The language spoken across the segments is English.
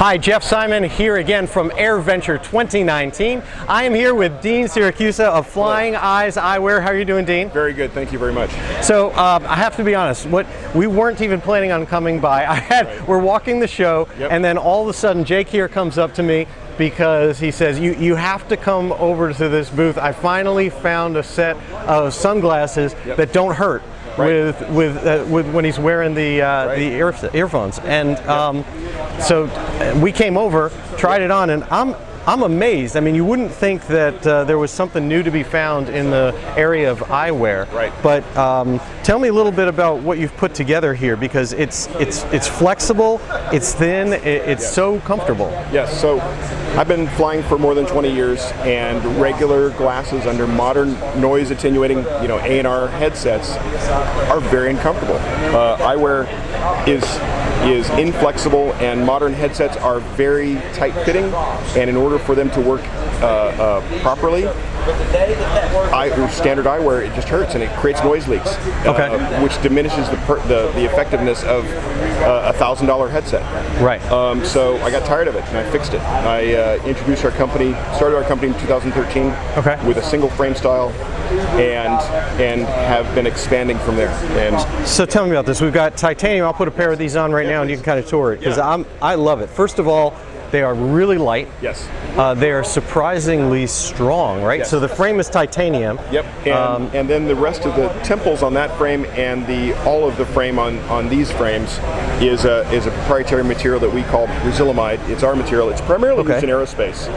Hi, Jeff Simon here again from AirVenture 2019. I am here with Dean Siracusa of Flying Eyes Eyewear. How are you doing, Dean? Very good, thank you very much. So I have to be honest, we weren't even planning on coming by. We're walking the show, and then all of a sudden Jake here comes up to me because he says, you have to come over to this booth. I finally found a set of sunglasses that don't hurt. With when he's wearing the earphones, and so we came over, tried it on, and I'm amazed. I mean, you wouldn't think that there was something new to be found in the area of eyewear. Right. But tell me a little bit about what you've put together here, because it's flexible, it's thin, it's so comfortable. Yes. So I've been flying for more than 20 years, and regular glasses under modern noise attenuating, A&R headsets are very uncomfortable. Eyewear is inflexible, and modern headsets are very tight-fitting, and in order for them to work properly, standard eyewear, it just hurts and it creates noise leaks, which diminishes the effectiveness of a $1,000 headset. Right. So I got tired of it and I fixed it. I introduced our company, started our company in 2013 with a single frame style, and have been expanding from there. And so tell me about this. We've got titanium. I'll put a pair of these on right now, and you can kind of tour it, because I love it. First of all, they are really light. Yes. They are surprisingly strong, right? Yes. So the frame is titanium. Yep. And then the rest of the temples on that frame and all of the frame on these frames is a proprietary material that we call Resilimide. It's our material. It's primarily used in aerospace.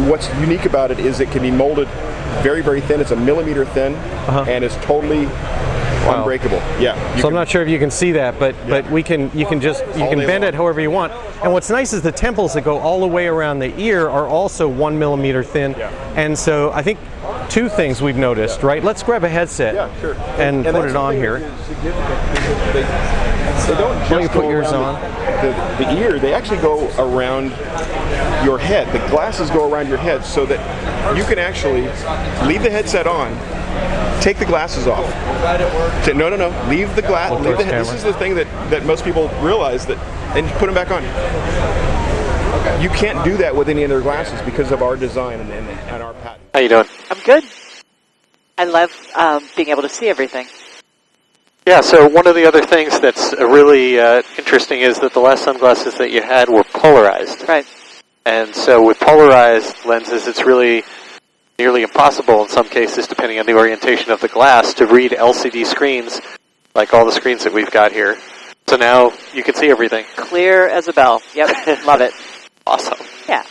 What's unique about it is it can be molded very, very thin. It's a millimeter thin, and it's totally unbreakable. Yeah. So I'm not sure if you can see that, but you can bend it however you want. And what's nice is the temples that go all the way around the ear are also 1 millimeter thin. Yeah. And so I think two things we've noticed, right? Let's grab a headset and put it on here. They don't just put yours on the ear, they actually go around your head. The glasses go around your head, so that you can actually leave the headset on, take the glasses off. Say, no, leave the glass. This is the thing that most people realize, and put them back on. You can't do that with any other glasses because of our design and our patent. How you doing? I'm good. I love being able to see everything. Yeah, so one of the other things that's really interesting is that the last sunglasses that you had were polarized. Right. And so with polarized lenses, it's really nearly impossible in some cases, depending on the orientation of the glass, to read LCD screens like all the screens that we've got here. So now you can see everything. Clear as a bell. Yep, love it. Awesome. Yeah.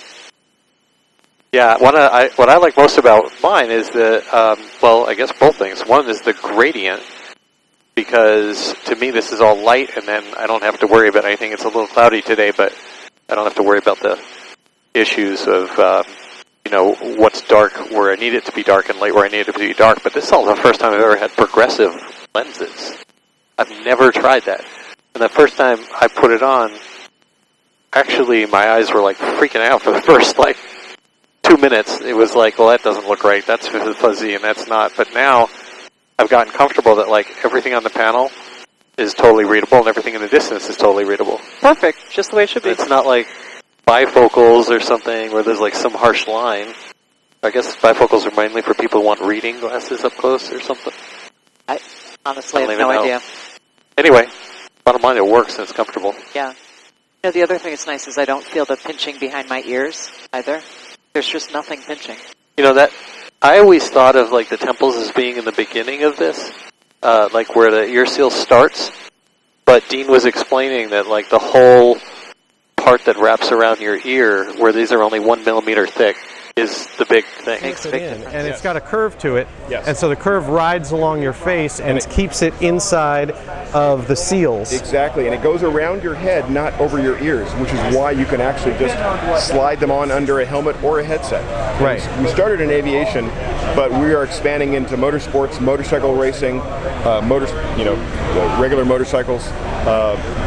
Yeah, what I like most about mine is I guess both things. One is the gradient, because to me this is all light, and then I don't have to worry about anything. It's a little cloudy today, but I don't have to worry about the issues of what's dark where I need it to be dark and light where I need it to be dark. But this is all the first time I've ever had progressive lenses. I've never tried that. And the first time I put it on, actually my eyes were like freaking out for the first 2 minutes. It was like, well, that doesn't look right. That's fuzzy and that's not. But now I've gotten comfortable that everything on the panel is totally readable and everything in the distance is totally readable. Perfect. Just the way it should be. It's not like bifocals or something where there's some harsh line. I guess bifocals are mainly for people who want reading glasses up close or something. I honestly have no idea. Anyway, bottom line, it works and it's comfortable. Yeah. The other thing that's nice is I don't feel the pinching behind my ears either. There's just nothing pinching. That I always thought of the temples as being in the beginning of this, where the ear seal starts. But Dean was explaining that the whole part that wraps around your ear, where these are only 1 millimeter thick, is the big thing. Makes it in, and it's got a curve to it, Yes. and so the curve rides along your face and it keeps it inside of the seals. Exactly, and it goes around your head, not over your ears, which is why you can actually just slide them on under a helmet or a headset. Right. We started in aviation, but we are expanding into motorsports, motorcycle racing, regular motorcycles,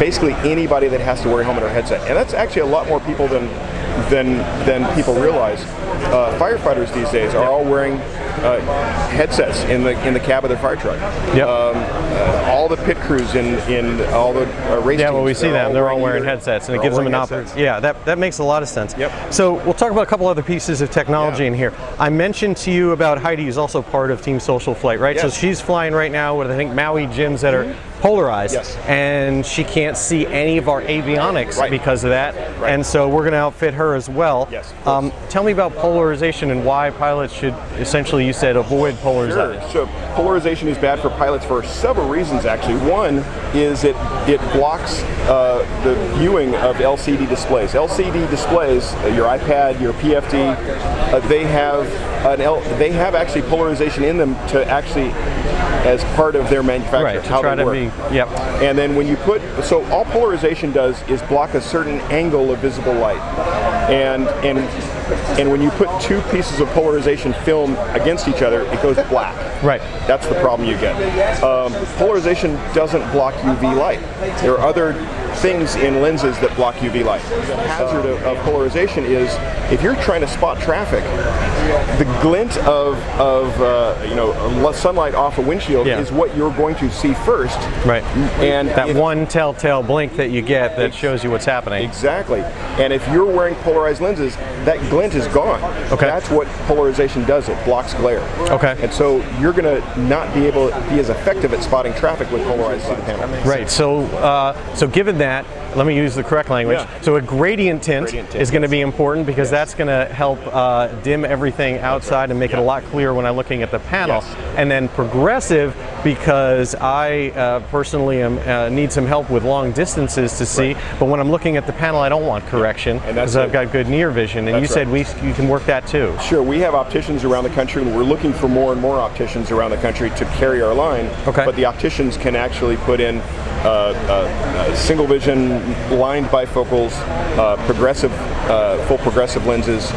basically anybody that has to wear a helmet or headset. And that's actually a lot more people than than people realize. Firefighters these days are all wearing headsets in the cab of their fire truck. Yep. All the pit crews in all the race teams. Yeah, well, we see them. They're all wearing headsets, and it gives them an opportunity. Yeah, that makes a lot of sense. Yep. So we'll talk about a couple other pieces of technology in here. I mentioned to you about Heidi, who's also part of Team SocialFlight, right? Yes. So she's flying right now with, I think, Maui gyms that are polarized, Yes. and she can't see any of our avionics Right. because of that. Right. And so we're going to outfit her as well. Yes, of course. Tell me about polarization and why pilots should, essentially, you said, avoid polarization. Sure. So polarization is bad for pilots for several reasons, actually. One is it blocks the viewing of LCD displays. LCD displays, your iPad, your PFD, they have actually polarization in them to actually, as part of their manufacture, Right, to how try they to work. be, yep. And then when you so all polarization does is block a certain angle of visible light. And when you put two pieces of polarization film against each other, it goes black. Right. That's the problem you get. Polarization doesn't block UV light. There are other things in lenses that block UV light. The hazard of polarization is if you're trying to spot traffic, the glint of sunlight off a windshield is what you're going to see first. Right. And that one telltale blink that you get that shows you what's happening. Exactly. And if you're wearing polarized lenses, that glint is gone. Okay. That's what polarization does. It blocks glare. Okay. And so you're going to not be able to be as effective at spotting traffic with polarized panel. Right. So, so given that, let me use the correct language. Yeah. So a gradient tint is going to be important because that's going to help dim everything outside and make it a lot clearer when I'm looking at the panel. Yes. And then progressive because I personally need some help with long distances to see. But when I'm looking at the panel, I don't want correction because I've got good near vision. And you said you can work that too. Sure. We have opticians around the country, and we're looking for more and more opticians around the country to carry our line. Okay. But the opticians can actually put in single vision, lined bifocals, full progressive lenses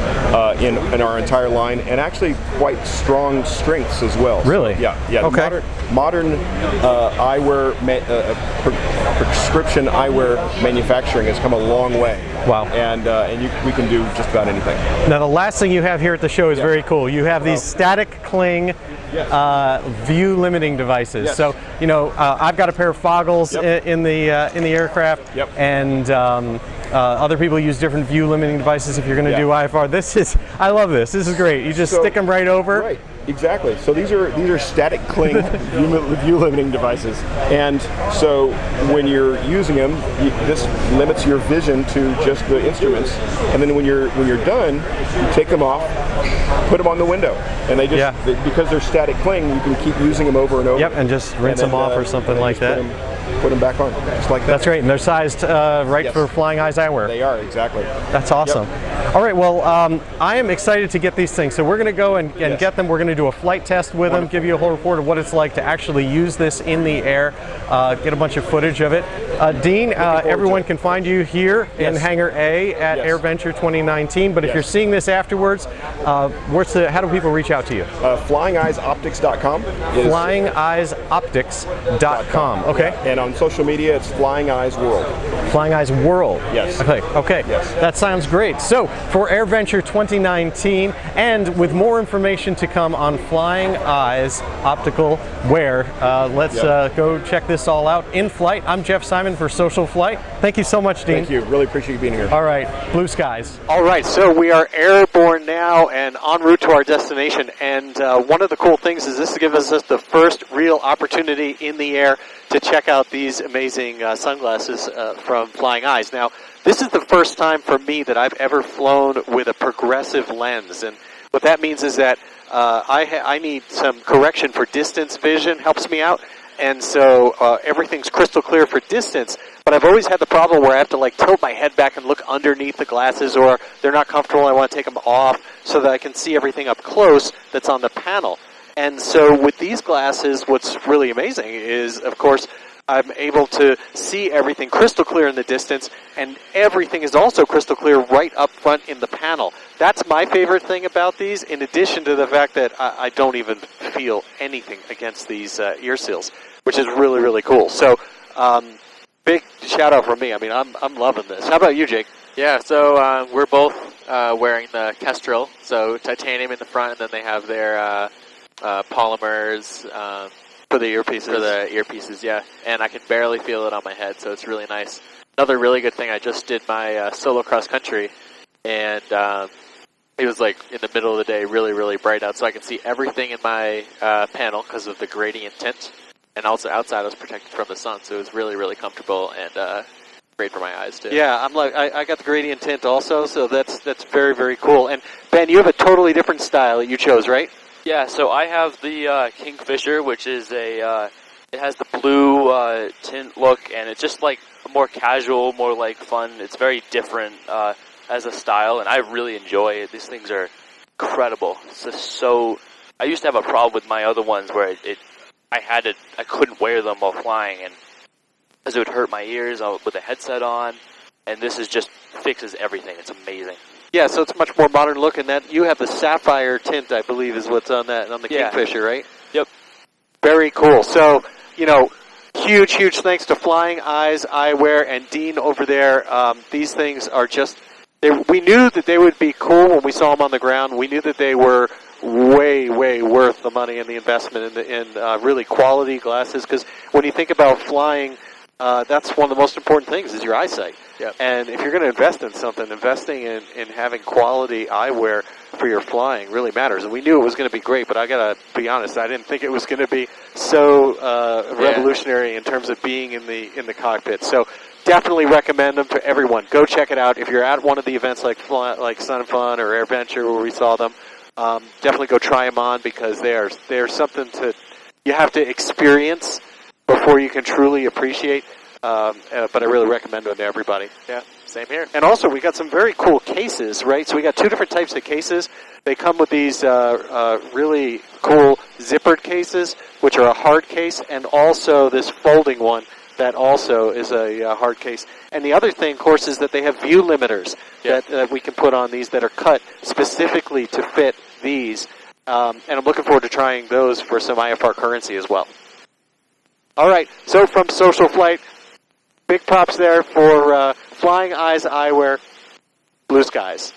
in our entire line, and actually quite strong strengths as well. Really? So, yeah. Okay. Modern eyewear, prescription eyewear manufacturing has come a long way. Wow. And we can do just about anything. Now the last thing you have here at the show is very cool. You have these static cling view limiting devices. Yes. So I've got a pair of foggles in the aircraft, and other people use different view limiting devices if you're going to do IFR. I love this. This is great. You just stick them right over. Right. Exactly. So these are static cling view limiting devices, and so when you're using them, this limits your vision to just the instruments. And then when you're done, you take them off, put them on the window, and they just because they're static cling, you can keep using them over and over. Yep, and just rinse them off or something like that. Put them back on, just like that. That's great, and they're sized for Flying Eyes Eyewear. They are, exactly. That's awesome. Yep. All right, well, I am excited to get these things. So we're going to go and get them. We're going to do a flight test with them, give you a whole report of what it's like to actually use this in the air, get a bunch of footage of it. Dean, everyone can find you here in Hangar A at AirVenture 2019, but if you're seeing this afterwards, how do people reach out to you? FlyingEyesOptics.com. FlyingEyesOptics.com. Okay. And on social media, it's Flying Eyes World. Flying Eyes World. Yes. Okay. Yes. That sounds great. So for AirVenture 2019, and with more information to come on Flying Eyes optical wear, let's go check this all out in flight. I'm Jeff Simon for SocialFlight. Thank you so much, Dean. Thank you. Really appreciate you being here. All right. Blue skies. All right, so we are airborne now and en route to our destination. And one of the cool things is this gives us the first real opportunity in the air to check out these amazing sunglasses from Flying Eyes. Now, this is the first time for me that I've ever flown with a progressive lens. And what that means is that I need some correction for distance vision, helps me out. And so everything's crystal clear for distance. But I've always had the problem where I have to tilt my head back and look underneath the glasses, or they're not comfortable. I want to take them off so that I can see everything up close that's on the panel. And so with these glasses, what's really amazing is, of course, I'm able to see everything crystal clear in the distance, and everything is also crystal clear right up front in the panel. That's my favorite thing about these, in addition to the fact that I don't even feel anything against these ear seals, which is really, really cool. So big shout out from me. I mean, I'm loving this. How about you, Jake? Yeah, so we're both wearing the Kestrel, so titanium in the front, and then they have their polymers for the earpieces. For the earpieces, yeah. And I can barely feel it on my head, so it's really nice. Another really good thing, I just did my solo cross country, and it was like in the middle of the day, really, really bright out, so I can see everything in my panel because of the gradient tint. And also outside, I was protected from the sun, so it was really, really comfortable and great for my eyes too. Yeah, I'm like I got the gradient tint also, so that's very, very cool. And Ben, you have a totally different style that you chose, right? Yeah, so I have the Kingfisher, which is it has the blue tint look, and it's just like more casual, more like fun. It's very different as a style, and I really enjoy it. These things are incredible. It's just so. I used to have a problem with my other ones where I couldn't wear them while flying, and because it would hurt my ears with a headset on, and this is just fixes everything. It's amazing. Yeah, so it's a much more modern look, and that you have the sapphire tint, I believe, is what's on that on the Kingfisher, right? Yep. Very cool. So, huge thanks to Flying Eyes Eyewear and Dean over there. These things are just. We knew that they would be cool when we saw them on the ground. We knew that they were way worth the money and the investment in really quality glasses, because when you think about flying, that's one of the most important things is your eyesight. Yep. And if you're going to invest in something, investing in having quality eyewear for your flying really matters. And we knew it was going to be great, but I got to be honest, I didn't think it was going to be so revolutionary in terms of being in the cockpit. So definitely recommend them to everyone. Go check it out. If you're at one of the events like Sun and Fun or AirVenture where we saw them, definitely go try them on, because they're something you have to experience before you can truly appreciate. But I really recommend them to everybody. Yeah, same here. And also, we got some very cool cases, right? So we got two different types of cases. They come with these really cool zippered cases, which are a hard case, and also this folding one that also is a hard case. And the other thing, of course, is that they have view limiters that we can put on these that are cut specifically to fit these. And I'm looking forward to trying those for some IFR currency as well. All right, so from SocialFlight, big props there for Flying Eyes Eyewear, Blue Skies.